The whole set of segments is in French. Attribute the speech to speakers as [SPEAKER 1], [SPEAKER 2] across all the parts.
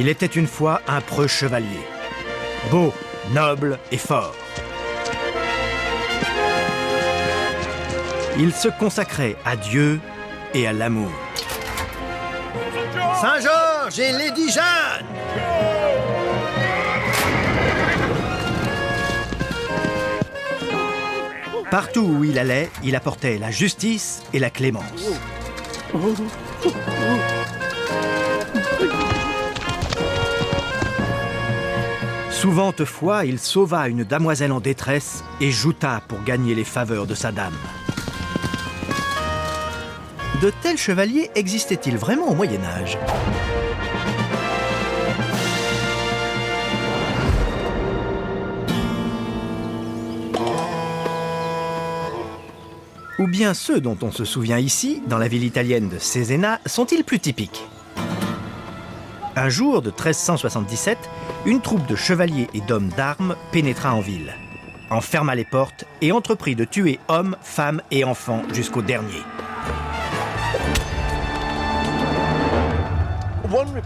[SPEAKER 1] Il était une fois un preux chevalier, beau, noble et fort. Il se consacrait à Dieu et à l'amour. Saint-Georges et Lady Jeanne! Partout où il allait, il apportait la justice et la clémence. Souvent fois, il sauva une damoiselle en détresse et jouta pour gagner les faveurs de sa dame. De tels chevaliers existaient-ils vraiment au Moyen-Âge ? Ou bien ceux dont on se souvient ici, dans la ville italienne de Cesena, sont-ils plus typiques ? Un jour de 1377, une troupe de chevaliers et d'hommes d'armes pénétra en ville, en ferma les portes et entreprit de tuer hommes, femmes et enfants jusqu'au dernier.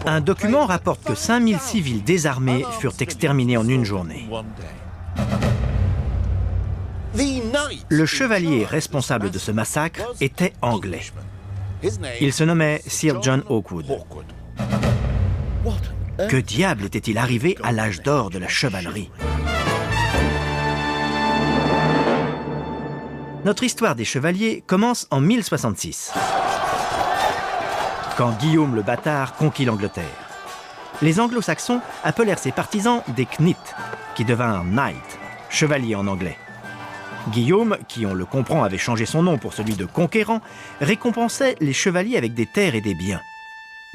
[SPEAKER 1] Un document rapporte que 5000 civils désarmés furent exterminés en une journée. Le chevalier responsable de ce massacre était anglais. Il se nommait Sir John Hawkwood. Que diable était-il arrivé à l'âge d'or de la chevalerie ? Notre histoire des chevaliers commence en 1066, quand Guillaume le Bâtard conquit l'Angleterre. Les anglo-saxons appelèrent ses partisans des Knights, qui devinrent knight, chevalier en anglais. Guillaume, qui on le comprend avait changé son nom pour celui de conquérant, récompensait les chevaliers avec des terres et des biens.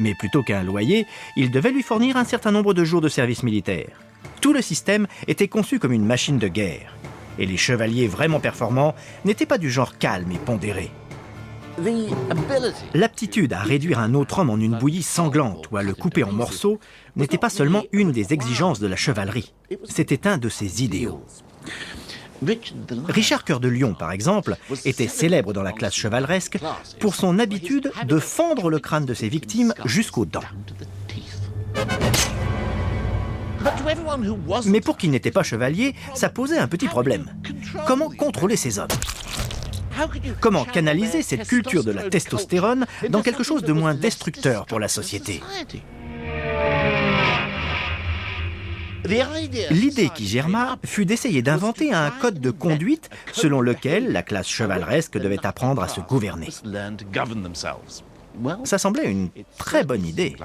[SPEAKER 1] Mais plutôt qu'un loyer, il devait lui fournir un certain nombre de jours de service militaire. Tout le système était conçu comme une machine de guerre. Et les chevaliers vraiment performants n'étaient pas du genre calme et pondéré. L'aptitude à réduire un autre homme en une bouillie sanglante ou à le couper en morceaux n'était pas seulement une des exigences de la chevalerie, c'était un de ses idéaux. Richard Cœur de Lion, par exemple, était célèbre dans la classe chevaleresque pour son habitude de fendre le crâne de ses victimes jusqu'aux dents. Mais pour qui n'était pas chevalier, ça posait un petit problème. Comment contrôler ces hommes ? Comment canaliser cette culture de la testostérone dans quelque chose de moins destructeur pour la société ? L'idée qui germa fut d'essayer d'inventer un code de conduite selon lequel la classe chevaleresque devait apprendre à se gouverner. Ça semblait une très bonne idée.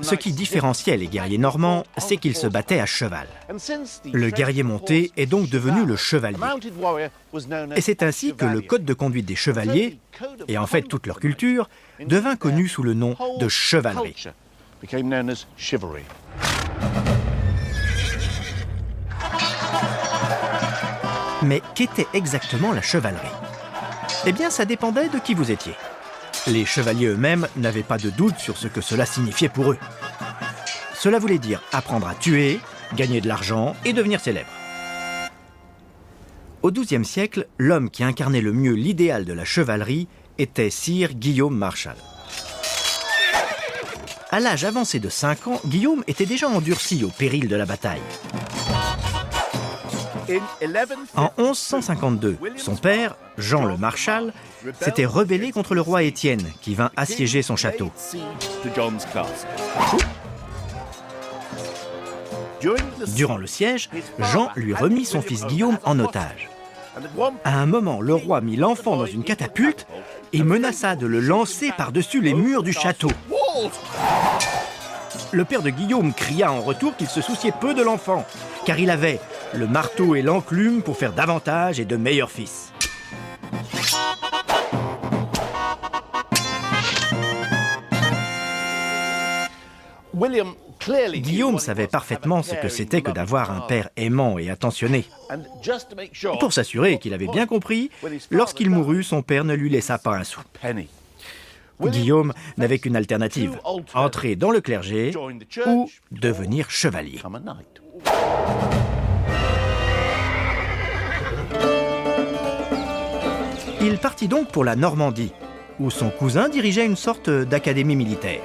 [SPEAKER 1] Ce qui différenciait les guerriers normands, c'est qu'ils se battaient à cheval. Le guerrier monté est donc devenu le chevalier. Et c'est ainsi que le code de conduite des chevaliers, et en fait toute leur culture, devint connu sous le nom de chevalerie. Mais qu'était exactement la chevalerie ? Eh bien, ça dépendait de qui vous étiez. Les chevaliers eux-mêmes n'avaient pas de doute sur ce que cela signifiait pour eux. Cela voulait dire apprendre à tuer, gagner de l'argent et devenir célèbre. Au XIIe siècle, l'homme qui incarnait le mieux l'idéal de la chevalerie était Sir Guillaume Marshall. À l'âge avancé de 5 ans, Guillaume était déjà endurci au péril de la bataille. En 1152, son père, Jean le Marshal, s'était rebellé contre le roi Étienne, qui vint assiéger son château. Durant le siège, Jean lui remit son fils Guillaume en otage. À un moment, le roi mit l'enfant dans une catapulte et menaça de le lancer par-dessus les murs du château. Le père de Guillaume cria en retour qu'il se souciait peu de l'enfant, car il avait le marteau et l'enclume pour faire davantage et de meilleurs fils. Guillaume savait parfaitement ce que c'était que d'avoir un père aimant et attentionné. Pour s'assurer qu'il avait bien compris, lorsqu'il mourut, son père ne lui laissa pas un sou. Guillaume n'avait qu'une alternative, entrer dans le clergé ou devenir chevalier. Il partit donc pour la Normandie, où son cousin dirigeait une sorte d'académie militaire.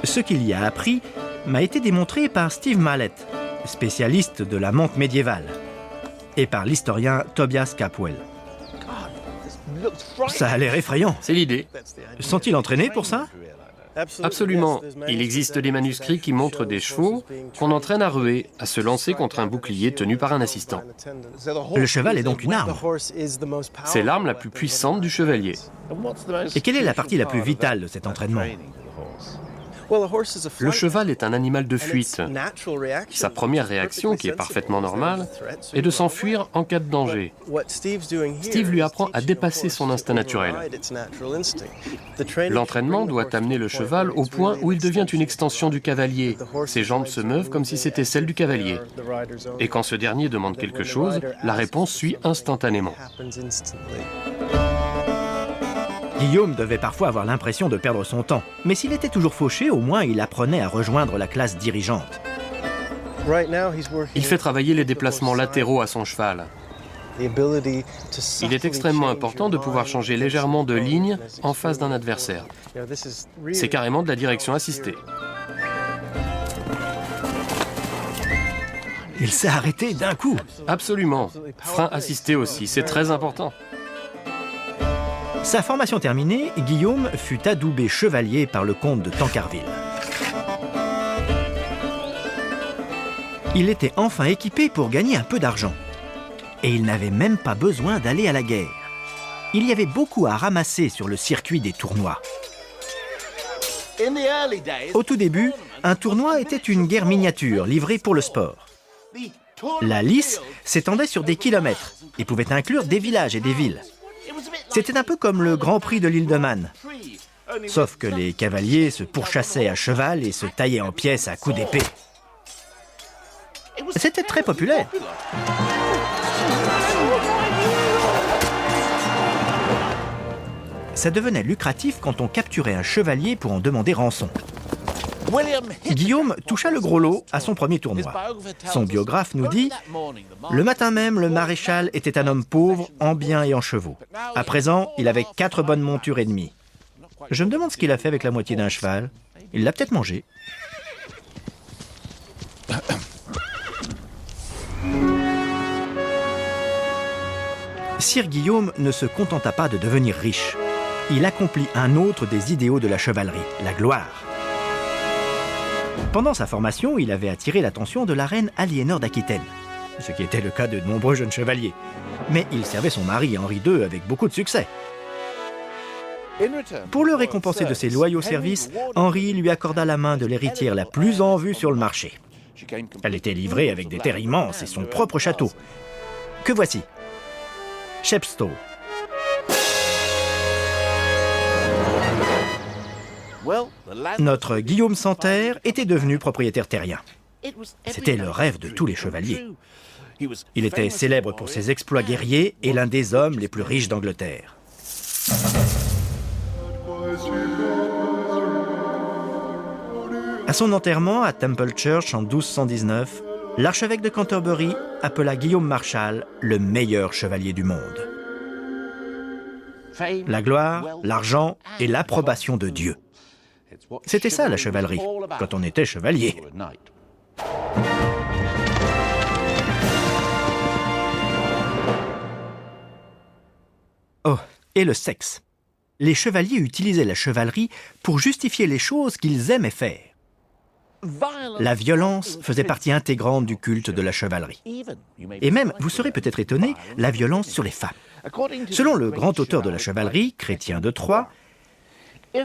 [SPEAKER 1] Ce qu'il y a appris m'a été démontré par Steve Mallett, spécialiste de la montre médiévale, et par l'historien Tobias Capwell. Ça a l'air effrayant.
[SPEAKER 2] C'est l'idée.
[SPEAKER 1] Sont-ils entraînés pour ça?
[SPEAKER 2] Absolument. Il existe des manuscrits qui montrent des chevaux qu'on entraîne à ruer, à se lancer contre un bouclier tenu par un assistant.
[SPEAKER 1] Le cheval est donc une arme.
[SPEAKER 2] C'est l'arme la plus puissante du chevalier.
[SPEAKER 1] Et quelle est la partie la plus vitale de cet entraînement?
[SPEAKER 2] Le cheval est un animal de fuite. Sa première réaction, qui est parfaitement normale, est de s'enfuir en cas de danger. Steve lui apprend à dépasser son instinct naturel. L'entraînement doit amener le cheval au point où il devient une extension du cavalier. Ses jambes se meuvent comme si c'était celles du cavalier. Et quand ce dernier demande quelque chose, la réponse suit instantanément.
[SPEAKER 1] Guillaume devait parfois avoir l'impression de perdre son temps, mais s'il était toujours fauché, au moins il apprenait à rejoindre la classe dirigeante.
[SPEAKER 2] Il fait travailler les déplacements latéraux à son cheval. Il est extrêmement important de pouvoir changer légèrement de ligne en face d'un adversaire. C'est carrément de la direction assistée.
[SPEAKER 1] Il s'est arrêté d'un coup.
[SPEAKER 2] Absolument. Frein assisté aussi, c'est très important.
[SPEAKER 1] Sa formation terminée, Guillaume fut adoubé chevalier par le comte de Tancarville. Il était enfin équipé pour gagner un peu d'argent. Et il n'avait même pas besoin d'aller à la guerre. Il y avait beaucoup à ramasser sur le circuit des tournois. Au tout début, un tournoi était une guerre miniature livrée pour le sport. La lice s'étendait sur des kilomètres et pouvait inclure des villages et des villes. C'était un peu comme le Grand Prix de l'île de Man. Sauf que les cavaliers se pourchassaient à cheval et se taillaient en pièces à coups d'épée. C'était très populaire. Ça devenait lucratif quand on capturait un chevalier pour en demander rançon. Guillaume toucha le gros lot à son premier tournoi. Son biographe nous dit « Le matin même, le maréchal était un homme pauvre, en biens et en chevaux. À présent, il avait 4 bonnes montures et demie. Je me demande ce qu'il a fait avec la moitié d'un cheval. Il l'a peut-être mangé. » Sire Guillaume ne se contenta pas de devenir riche. Il accomplit un autre des idéaux de la chevalerie, la gloire. Pendant sa formation, il avait attiré l'attention de la reine Aliénor d'Aquitaine, ce qui était le cas de nombreux jeunes chevaliers. Mais il servait son mari Henri II avec beaucoup de succès. Pour le récompenser de ses loyaux services, Henri lui accorda la main de l'héritière la plus en vue sur le marché. Elle était livrée avec des terres immenses et son propre château. Que voici. Chepstow. Notre Guillaume sans terre était devenu propriétaire terrien. C'était le rêve de tous les chevaliers. Il était célèbre pour ses exploits guerriers et l'un des hommes les plus riches d'Angleterre. À son enterrement à Temple Church en 1219, l'archevêque de Canterbury appela Guillaume Marshal le meilleur chevalier du monde. La gloire, l'argent et l'approbation de Dieu. C'était ça la chevalerie, quand on était chevalier. Oh, et le sexe. Les chevaliers utilisaient la chevalerie pour justifier les choses qu'ils aimaient faire. La violence faisait partie intégrante du culte de la chevalerie. Et même, vous serez peut-être étonné, la violence sur les femmes. Selon le grand auteur de la chevalerie, Chrétien de Troyes,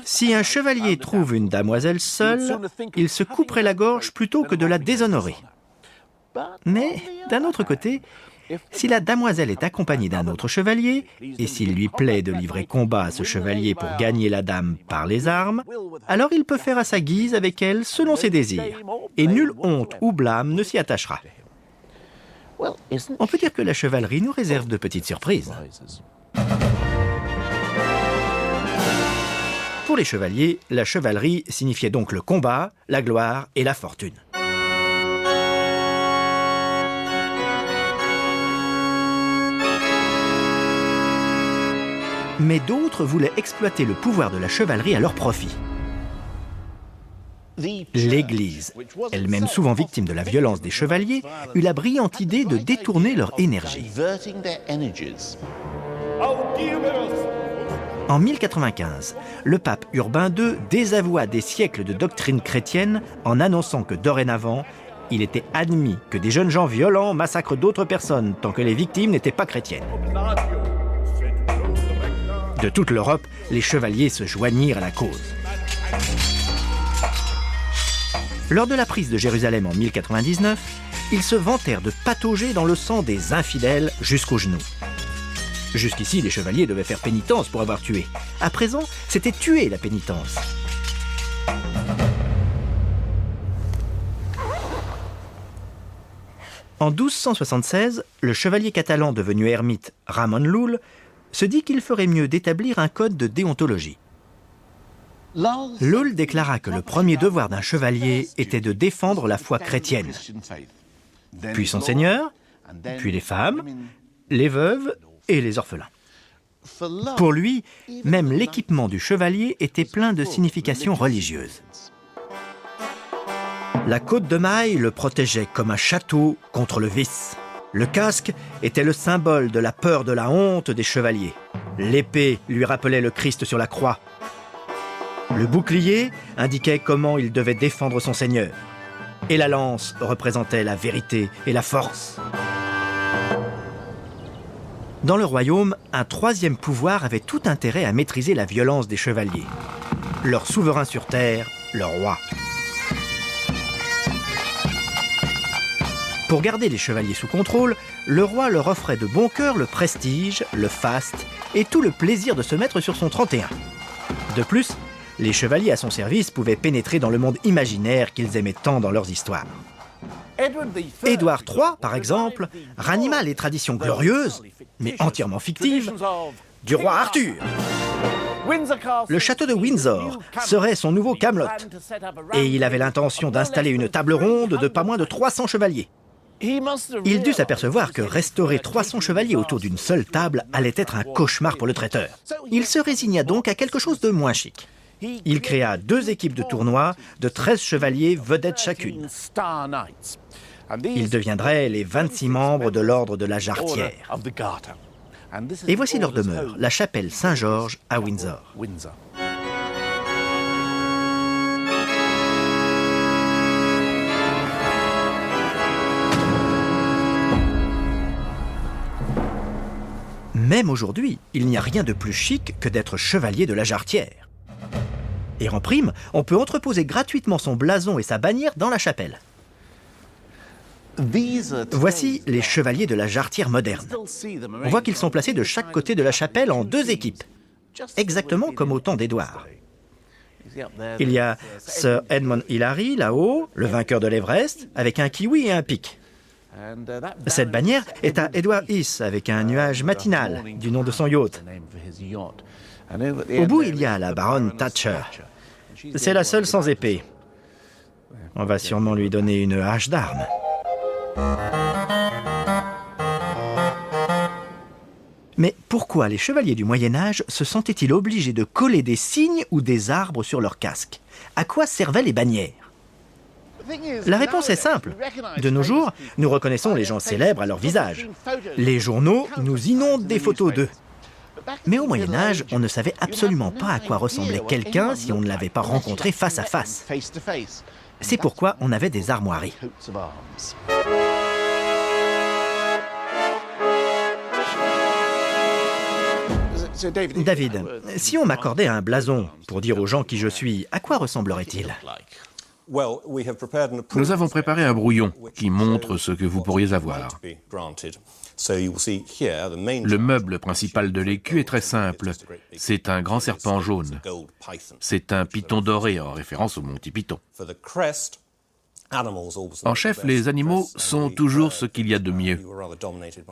[SPEAKER 1] si un chevalier trouve une damoiselle seule, il se couperait la gorge plutôt que de la déshonorer. Mais, d'un autre côté, si la damoiselle est accompagnée d'un autre chevalier, et s'il lui plaît de livrer combat à ce chevalier pour gagner la dame par les armes, alors il peut faire à sa guise avec elle selon ses désirs, et nulle honte ou blâme ne s'y attachera. On peut dire que la chevalerie nous réserve de petites surprises. Pour les chevaliers, la chevalerie signifiait donc le combat, la gloire et la fortune. Mais d'autres voulaient exploiter le pouvoir de la chevalerie à leur profit. L'Église, elle-même souvent victime de la violence des chevaliers, eut la brillante idée de détourner leur énergie. En 1095, le pape Urbain II désavoua des siècles de doctrine chrétienne en annonçant que dorénavant, il était admis que des jeunes gens violents massacrent d'autres personnes tant que les victimes n'étaient pas chrétiennes. De toute l'Europe, les chevaliers se joignirent à la cause. Lors de la prise de Jérusalem en 1099, ils se vantèrent de patauger dans le sang des infidèles jusqu'aux genoux. Jusqu'ici, les chevaliers devaient faire pénitence pour avoir tué. À présent, c'était tuer la pénitence. En 1276, le chevalier catalan devenu ermite Ramon Llull se dit qu'il ferait mieux d'établir un code de déontologie. Llull déclara que le premier devoir d'un chevalier était de défendre la foi chrétienne, puis son seigneur, puis les femmes, les veuves et les orphelins. Pour lui, même l'équipement du chevalier était plein de significations religieuses. La côte de maille le protégeait comme un château contre le vice. Le casque était le symbole de la peur de la honte des chevaliers. L'épée lui rappelait le Christ sur la croix. Le bouclier indiquait comment il devait défendre son seigneur. Et la lance représentait la vérité et la force. Dans le royaume, un troisième pouvoir avait tout intérêt à maîtriser la violence des chevaliers. Leur souverain sur terre, le roi. Pour garder les chevaliers sous contrôle, le roi leur offrait de bon cœur le prestige, le faste et tout le plaisir de se mettre sur son 31. De plus, les chevaliers à son service pouvaient pénétrer dans le monde imaginaire qu'ils aimaient tant dans leurs histoires. Édouard III, par exemple, ranima les traditions glorieuses, mais entièrement fictives, du roi Arthur. Le château de Windsor serait son nouveau Camelot, et il avait l'intention d'installer une table ronde de pas moins de 300 chevaliers. Il dut s'apercevoir que restaurer 300 chevaliers autour d'une seule table allait être un cauchemar pour le traiteur. Il se résigna donc à quelque chose de moins chic. Il créa 2 équipes de tournoi de 13 chevaliers vedettes chacune. Ils deviendraient les 26 membres de l'ordre de la Jarretière. Et voici leur demeure, la chapelle Saint-Georges à Windsor. Même aujourd'hui, il n'y a rien de plus chic que d'être chevalier de la Jarretière. Et en prime, on peut entreposer gratuitement son blason et sa bannière dans la chapelle. Voici les chevaliers de la Jarretière moderne. On voit qu'ils sont placés de chaque côté de la chapelle en 2 équipes, exactement comme au temps d'Édouard. Il y a Sir Edmund Hillary, là-haut, le vainqueur de l'Everest, avec un kiwi et un pic. Cette bannière est à Edward Heath, avec un nuage matinal, du nom de son yacht. Au bout, il y a la baronne Thatcher. C'est la seule sans épée. On va sûrement lui donner une hache d'armes. Mais pourquoi les chevaliers du Moyen-Âge se sentaient-ils obligés de coller des cygnes ou des arbres sur leur casque? À quoi servaient les bannières? La réponse est simple. De nos jours, nous reconnaissons les gens célèbres à leur visage. Les journaux nous inondent des photos d'eux. Mais au Moyen-Âge, on ne savait absolument pas à quoi ressemblait quelqu'un si on ne l'avait pas rencontré face à face. C'est pourquoi on avait des armoiries. David, si on m'accordait un blason pour dire aux gens qui je suis, à quoi ressemblerait-il ?
[SPEAKER 3] Nous avons préparé un brouillon qui montre ce que vous pourriez avoir. Le meuble principal de l'écu est très simple. C'est un grand serpent jaune. C'est un python doré en référence au Monty Python. En chef, les animaux sont toujours ce qu'il y a de mieux.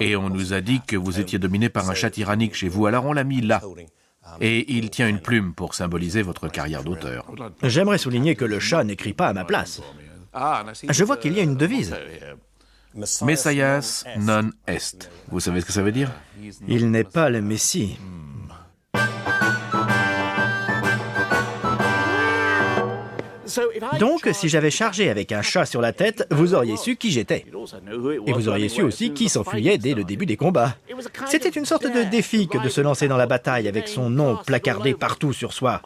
[SPEAKER 3] Et on nous a dit que vous étiez dominé par un chat tyrannique chez vous, alors on l'a mis là. Et il tient une plume pour symboliser votre carrière d'auteur.
[SPEAKER 1] J'aimerais souligner que le chat n'écrit pas à ma place. Je vois qu'il y a une devise.
[SPEAKER 3] Messias non est. Vous savez ce que ça veut dire?
[SPEAKER 1] Il n'est pas le Messie. Donc, si j'avais chargé avec un chat sur la tête, vous auriez su qui j'étais. Et vous auriez su aussi qui s'enfuyait dès le début des combats. C'était une sorte de défi que de se lancer dans la bataille avec son nom placardé partout sur soi.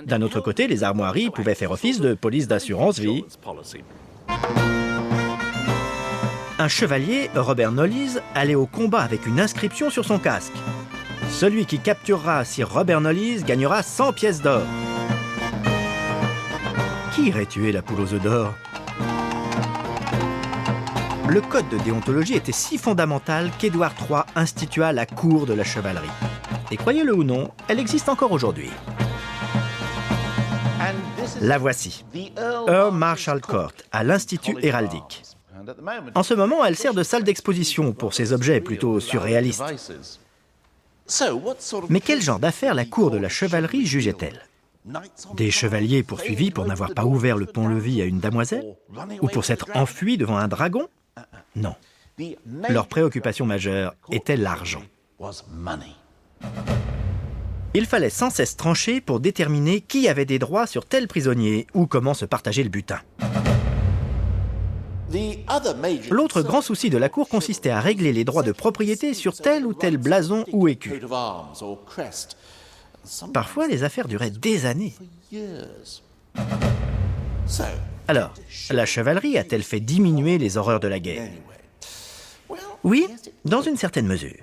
[SPEAKER 1] D'un autre côté, les armoiries pouvaient faire office de police d'assurance vie. Un chevalier, Robert Knollys, allait au combat avec une inscription sur son casque. Celui qui capturera Sir Robert Knollys gagnera 100 pièces d'or. Qui irait tuer la poule aux œufs d'or? Le code de déontologie était si fondamental qu'Édouard III institua la cour de la chevalerie. Et croyez-le ou non, elle existe encore aujourd'hui. La voici, Earl Marshall Court, à l'Institut héraldique. En ce moment, elle sert de salle d'exposition pour ces objets plutôt surréalistes. Mais quel genre d'affaires la cour de la chevalerie jugeait-elle? Des chevaliers poursuivis pour n'avoir pas ouvert le pont-levis à une damoiselle? Ou pour s'être enfuis devant un dragon? Non. Leur préoccupation majeure était l'argent. Il fallait sans cesse trancher pour déterminer qui avait des droits sur tel prisonnier ou comment se partager le butin. L'autre grand souci de la cour consistait à régler les droits de propriété sur tel ou tel blason ou écu. Parfois, les affaires duraient des années. Alors, la chevalerie a-t-elle fait diminuer les horreurs de la guerre? Oui, dans une certaine mesure,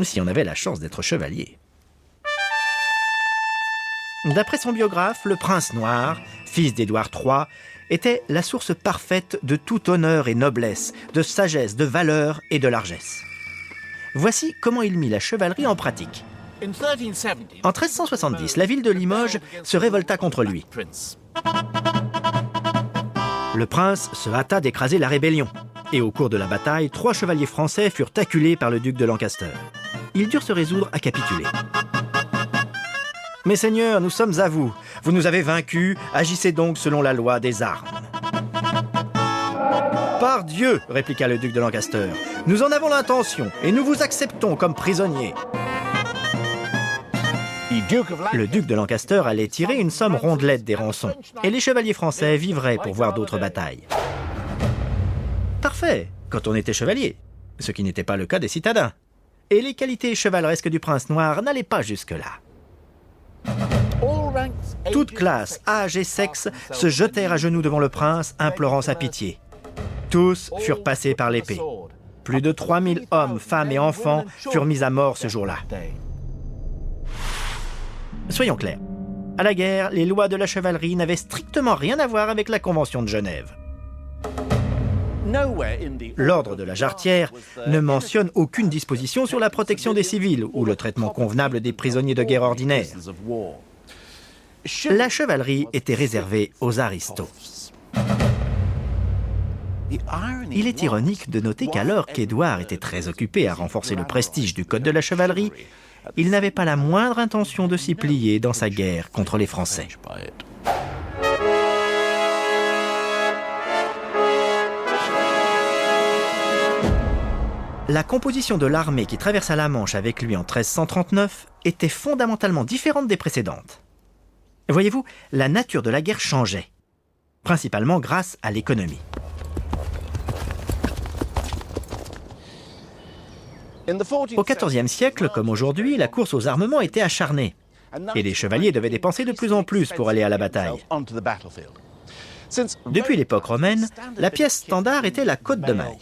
[SPEAKER 1] si on avait la chance d'être chevalier. D'après son biographe, le prince noir, fils d'Édouard III, était la source parfaite de tout honneur et noblesse, de sagesse, de valeur et de largesse. Voici comment il mit la chevalerie en pratique. En 1370, la ville de Limoges se révolta contre lui. Le prince se hâta d'écraser la rébellion. Et au cours de la bataille, 3 chevaliers français furent acculés par le duc de Lancaster. Ils durent se résoudre à capituler. « Mes seigneurs, nous sommes à vous. Vous nous avez vaincus, agissez donc selon la loi des armes. »« Par Dieu, répliqua le duc de Lancaster, nous en avons l'intention et nous vous acceptons comme prisonniers. » Le duc de Lancaster allait tirer une somme rondelette des rançons, et les chevaliers français vivraient pour voir d'autres batailles. Parfait, quand on était chevalier, ce qui n'était pas le cas des citadins. Et les qualités chevaleresques du prince noir n'allaient pas jusque-là. Toutes classes, âges et sexes se jetèrent à genoux devant le prince, implorant sa pitié. Tous furent passés par l'épée. Plus de 3000 hommes, femmes et enfants furent mis à mort ce jour-là. Soyons clairs, à la guerre, les lois de la chevalerie n'avaient strictement rien à voir avec la Convention de Genève. L'ordre de la Jarretière ne mentionne aucune disposition sur la protection des civils ou le traitement convenable des prisonniers de guerre ordinaires. La chevalerie était réservée aux aristos. Il est ironique de noter qu'alors qu'Édouard était très occupé à renforcer le prestige du code de la chevalerie, il n'avait pas la moindre intention de s'y plier dans sa guerre contre les Français. La composition de l'armée qui traversa la Manche avec lui en 1339 était fondamentalement différente des précédentes. Voyez-vous, la nature de la guerre changeait, principalement grâce à l'économie. Au XIVe siècle, comme aujourd'hui, la course aux armements était acharnée, et les chevaliers devaient dépenser de plus en plus pour aller à la bataille. Depuis l'époque romaine, la pièce standard était la cotte de maille.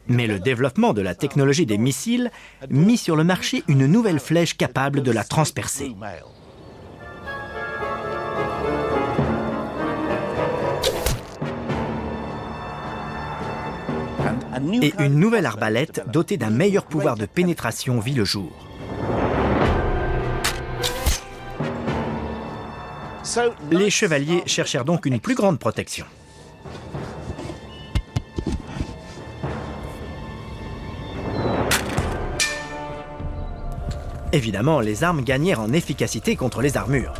[SPEAKER 1] Mais le développement de la technologie des missiles mit sur le marché une nouvelle flèche capable de la transpercer. Et une nouvelle arbalète dotée d'un meilleur pouvoir de pénétration vit le jour. Les chevaliers cherchèrent donc une plus grande protection. Évidemment, les armes gagnèrent en efficacité contre les armures.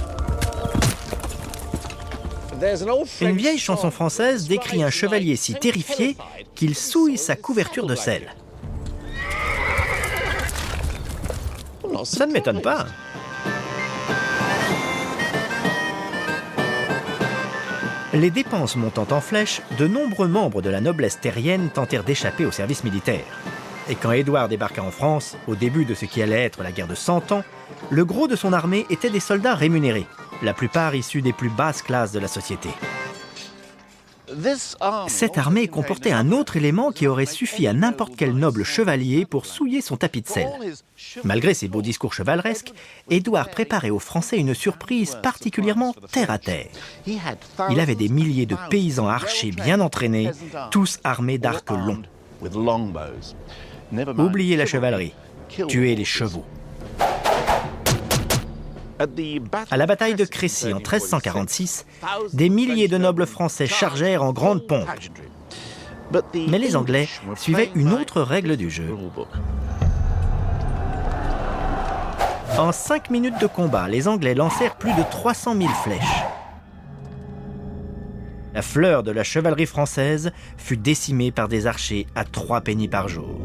[SPEAKER 1] Une vieille chanson française décrit un chevalier si terrifié qu'il souille sa couverture de sel. Ça ne m'étonne pas. Les dépenses montant en flèche, de nombreux membres de la noblesse terrienne tentèrent d'échapper au service militaire. Et quand Édouard débarqua en France, au début de ce qui allait être la guerre de 100 ans, le gros de son armée était des soldats rémunérés, la plupart issus des plus basses classes de la société. Cette armée comportait un autre élément qui aurait suffi à n'importe quel noble chevalier pour souiller son tapis de sel. Malgré ses beaux discours chevaleresques, Édouard préparait aux Français une surprise particulièrement terre-à-terre. Il avait des milliers de paysans archers bien entraînés, tous armés d'arcs longs. Oubliez la chevalerie, tuez les chevaux. À la bataille de Crécy en 1346, des milliers de nobles français chargèrent en grande pompe. Mais les Anglais suivaient une autre règle du jeu. En 5 minutes de combat, les Anglais lancèrent plus de 300 000 flèches. La fleur de la chevalerie française fut décimée par des archers à 3 pennies par jour.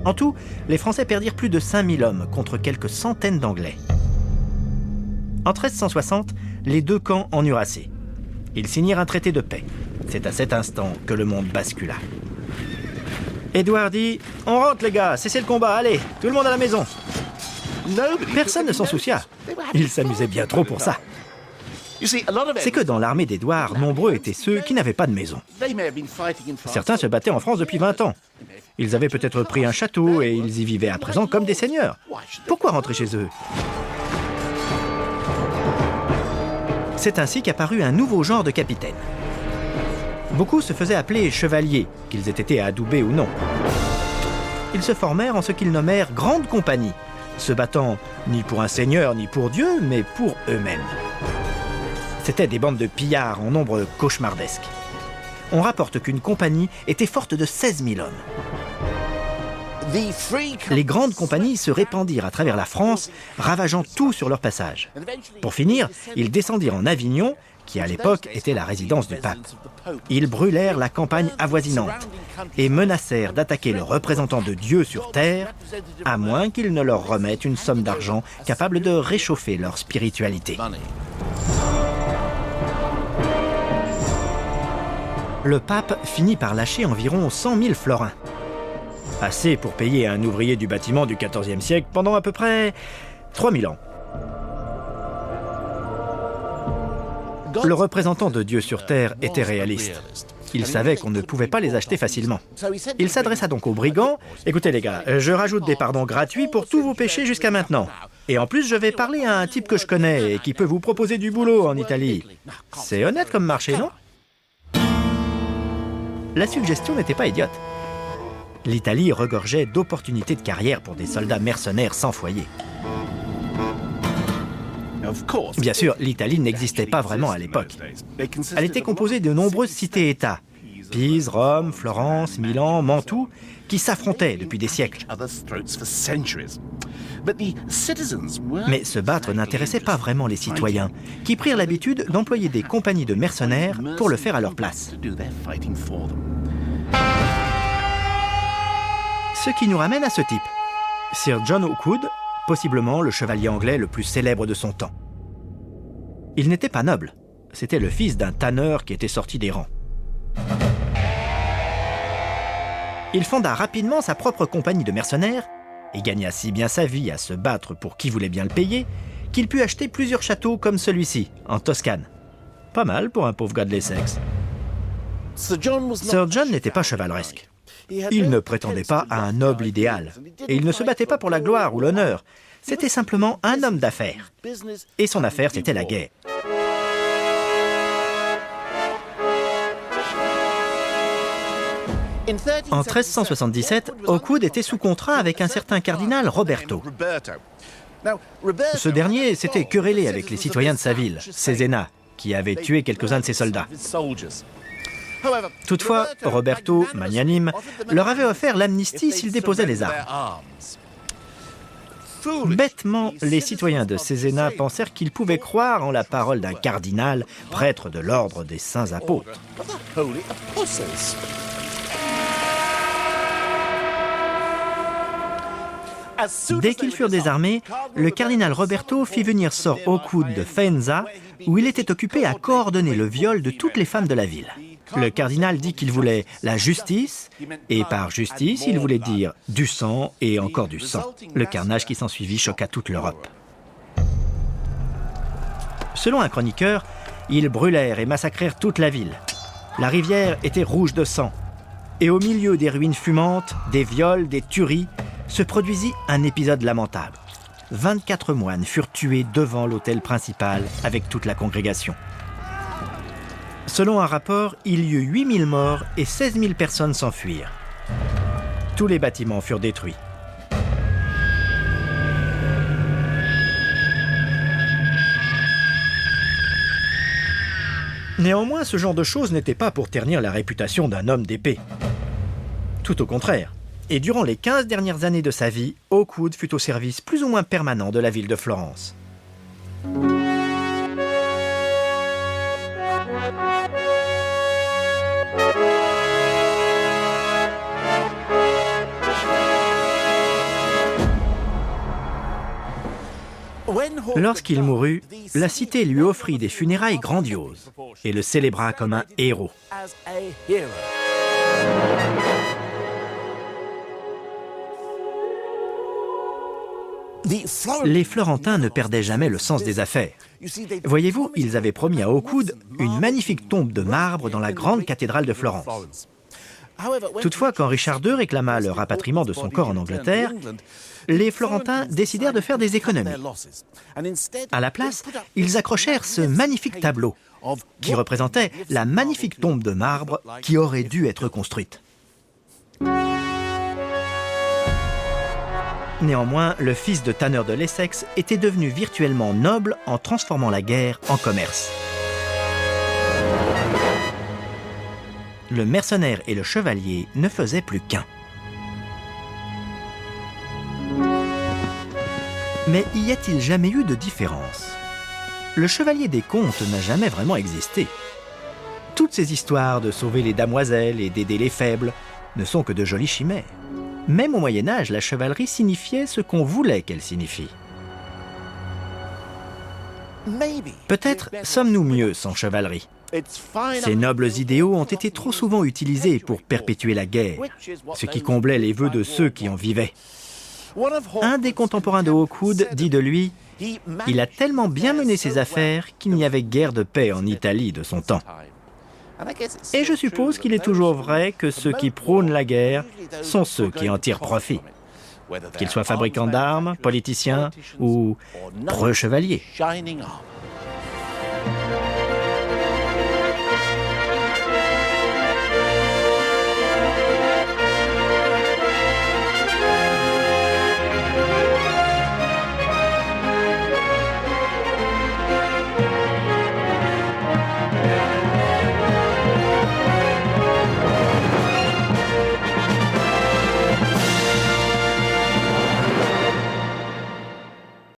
[SPEAKER 1] En tout, les Français perdirent plus de 5000 hommes contre quelques centaines d'Anglais. En 1360, les deux camps en eurent assez. Ils signèrent un traité de paix. C'est à cet instant que le monde bascula. Édouard dit « On rentre les gars, cessez le combat, allez, tout le monde à la maison !» Personne ne s'en soucia. Il s'amusait bien trop pour ça. C'est que dans l'armée d'Édouard, nombreux étaient ceux qui n'avaient pas de maison. Certains se battaient en France depuis 20 ans. Ils avaient peut-être pris un château et ils y vivaient à présent comme des seigneurs. Pourquoi rentrer chez eux ? C'est ainsi qu'apparut un nouveau genre de capitaine. Beaucoup se faisaient appeler chevaliers, qu'ils aient été adoubés ou non. Ils se formèrent en ce qu'ils nommèrent grande compagnie, se battant ni pour un seigneur ni pour Dieu, mais pour eux-mêmes. C'étaient des bandes de pillards en nombre cauchemardesque. On rapporte qu'une compagnie était forte de 16 000 hommes. Les grandes compagnies se répandirent à travers la France, ravageant tout sur leur passage. Pour finir, ils descendirent en Avignon, qui à l'époque était la résidence du pape. Ils brûlèrent la campagne avoisinante et menacèrent d'attaquer le représentant de Dieu sur terre, à moins qu'il ne leur remette une somme d'argent capable de réchauffer leur spiritualité. Le pape finit par lâcher environ 100 000 florins. Assez pour payer un ouvrier du bâtiment du XIVe siècle pendant à peu près 3000 ans. Le représentant de Dieu sur terre était réaliste. Il savait qu'on ne pouvait pas les acheter facilement. Il s'adressa donc aux brigands. « Écoutez les gars, je rajoute des pardons gratuits pour tous vos péchés jusqu'à maintenant. Et en plus, je vais parler à un type que je connais et qui peut vous proposer du boulot en Italie. C'est honnête comme marché, non ?» La suggestion n'était pas idiote. L'Italie regorgeait d'opportunités de carrière pour des soldats mercenaires sans foyer. Bien sûr, l'Italie n'existait pas vraiment à l'époque. Elle était composée de nombreuses cités-États, Pise, Rome, Florence, Milan, Mantoue, qui s'affrontaient depuis des siècles. Mais se battre n'intéressait pas vraiment les citoyens, qui prirent l'habitude d'employer des compagnies de mercenaires pour le faire à leur place. Ce qui nous ramène à ce type, Sir John Hawkwood, possiblement le chevalier anglais le plus célèbre de son temps. Il n'était pas noble, c'était le fils d'un tanneur qui était sorti des rangs. Il fonda rapidement sa propre compagnie de mercenaires et gagna si bien sa vie à se battre pour qui voulait bien le payer qu'il put acheter plusieurs châteaux comme celui-ci, en Toscane. Pas mal pour un pauvre gars de l'Essex. Sir John n'était pas chevaleresque. Il ne prétendait pas à un noble idéal, et il ne se battait pas pour la gloire ou l'honneur. C'était simplement un homme d'affaires. Et son affaire, c'était la guerre. En 1377, Hawkwood était sous contrat avec un certain cardinal Roberto. Ce dernier s'était querellé avec les citoyens de sa ville, Cesena, qui avait tué quelques-uns de ses soldats. Toutefois, Roberto, magnanime, leur avait offert l'amnistie s'ils déposaient les armes. Bêtement, les citoyens de Cesena pensèrent qu'ils pouvaient croire en la parole d'un cardinal, prêtre de l'ordre des saints apôtres. Dès qu'ils furent désarmés, le cardinal Roberto fit venir Sor Hawkwood de Faenza, où il était occupé à coordonner le viol de toutes les femmes de la ville. Le cardinal dit qu'il voulait la justice, et par justice, il voulait dire du sang et encore du sang. Le carnage qui s'ensuivit choqua toute l'Europe. Selon un chroniqueur, ils brûlèrent et massacrèrent toute la ville. La rivière était rouge de sang. Et au milieu des ruines fumantes, des viols, des tueries, se produisit un épisode lamentable. 24 moines furent tués devant l'autel principal avec toute la congrégation. Selon un rapport, il y eut 8000 morts et 16 000 personnes s'enfuirent. Tous les bâtiments furent détruits. Néanmoins, ce genre de choses n'était pas pour ternir la réputation d'un homme d'épée. Tout au contraire. Et durant les 15 dernières années de sa vie, Hawkwood fut au service plus ou moins permanent de la ville de Florence. Lorsqu'il mourut, la cité lui offrit des funérailles grandioses et le célébra comme un héros. Les Florentins ne perdaient jamais le sens des affaires. Voyez-vous, ils avaient promis à Hawkwood une magnifique tombe de marbre dans la grande cathédrale de Florence. Toutefois, quand Richard II réclama le rapatriement de son corps en Angleterre, les Florentins décidèrent de faire des économies. À la place, ils accrochèrent ce magnifique tableau qui représentait la magnifique tombe de marbre qui aurait dû être construite. Néanmoins, le fils de tanneur de l'Essex était devenu virtuellement noble en transformant la guerre en commerce. Le mercenaire et le chevalier ne faisaient plus qu'un. Mais y a-t-il jamais eu de différence? Le chevalier des comtes n'a jamais vraiment existé. Toutes ces histoires de sauver les damoiselles et d'aider les faibles ne sont que de jolies chimères. Même au Moyen-Âge, la chevalerie signifiait ce qu'on voulait qu'elle signifie. Peut-être sommes-nous mieux sans chevalerie. Ces nobles idéaux ont été trop souvent utilisés pour perpétuer la guerre, ce qui comblait les vœux de ceux qui en vivaient. Un des contemporains de Hawkwood dit de lui « Il a tellement bien mené ses affaires qu'il n'y avait guère de paix en Italie de son temps ». Et je suppose qu'il est toujours vrai que ceux qui prônent la guerre sont ceux qui en tirent profit, qu'ils soient fabricants d'armes, politiciens ou preux chevaliers.